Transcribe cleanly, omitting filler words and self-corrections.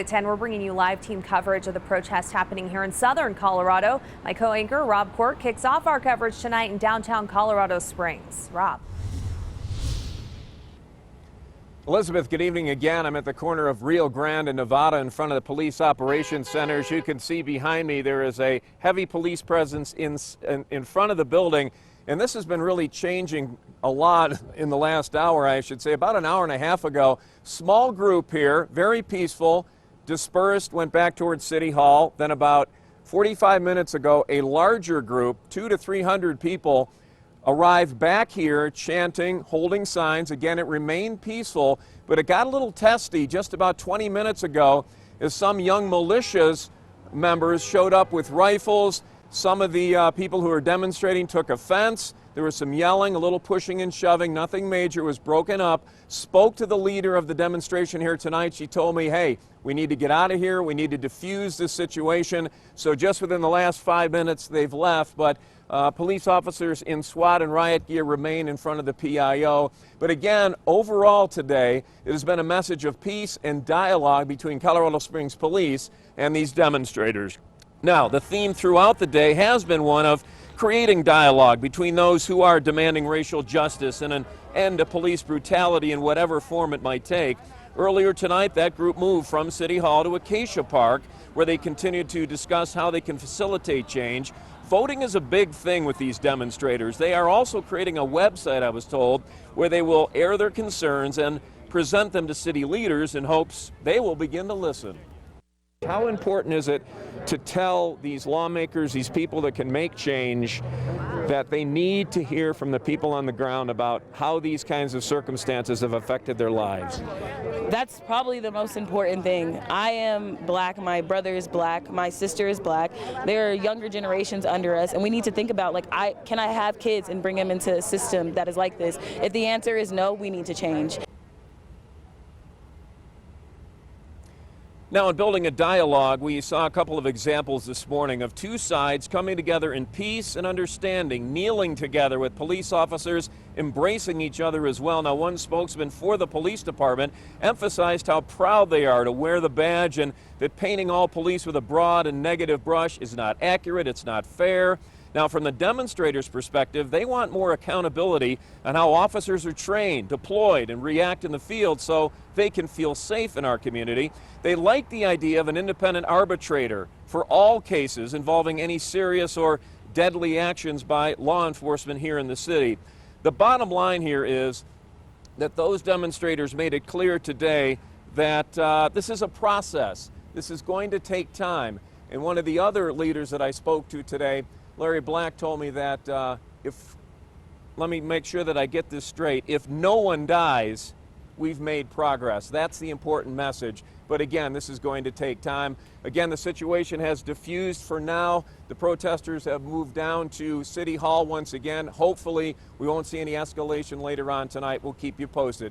at 10, we're bringing you live team coverage of the protest happening here in southern Colorado. My co-anchor Rob Quirk kicks off our coverage tonight in downtown Colorado Springs. Rob. Elizabeth, good evening again. I'm at the corner of Rio Grande and Nevada in front of the Police Operations Center. As you can see behind me, there is a heavy police presence in front of the building. And this has been really changing a lot in the last hour, I should say. About an hour and a half ago, small group here, very peaceful, dispersed, went back towards City Hall. Then about 45 minutes ago, a larger group, 200 to 300 people, arrived back here chanting, holding signs. Again, it remained peaceful, but it got a little testy just about 20 minutes ago as some young militias members showed up with rifles. Some of the people who were demonstrating took offense. There was some yelling, a little pushing and shoving. Nothing major was broken up. Spoke to the leader of the demonstration here tonight. She told me, hey, we need to get out of here. We need to defuse this situation. So just within the last 5 minutes, they've left. But police officers in SWAT and riot gear remain in front of the PIO. But again, overall today, it has been a message of peace and dialogue between Colorado Springs Police and these demonstrators. Now, the theme throughout the day has been one of creating dialogue between those who are demanding racial justice and an end to police brutality in whatever form it might take. Earlier tonight, that group moved from City Hall to Acacia Park, where they continued to discuss how they can facilitate change. Voting is a big thing with these demonstrators. They are also creating a website, I was told, where they will air their concerns and present them to city leaders in hopes they will begin to listen. How important is it to tell these lawmakers, these people that can make change, that they need to hear from the people on the ground about how these kinds of circumstances have affected their lives? That's probably the most important thing. I am black, my brother is black, my sister is black. There are younger generations under us, and we need to think about, like, can I have kids and bring them into a system that is like this? If the answer is no, we need to change. Now, in building a dialogue, we saw a couple of examples this morning of two sides coming together in peace and understanding, kneeling together with police officers, embracing each other as well. Now, one spokesman for the police department emphasized how proud they are to wear the badge and that painting all police with a broad and negative brush is not accurate, it's not fair. Now, from the demonstrators' perspective, they want more accountability on how officers are trained, deployed, and react in the field so they can feel safe in our community. They like the idea of an independent arbitrator for all cases involving any serious or deadly actions by law enforcement here in the city. The bottom line here is that those demonstrators made it clear today that this is a process. This is going to take time. And one of the other leaders that I spoke to today, Larry Black, told me that let me make sure that I get this straight, if no one dies, we've made progress. That's the important message. But again, this is going to take time. Again, the situation has diffused for now. The protesters have moved down to City Hall once again. Hopefully, we won't see any escalation later on tonight. We'll keep you posted.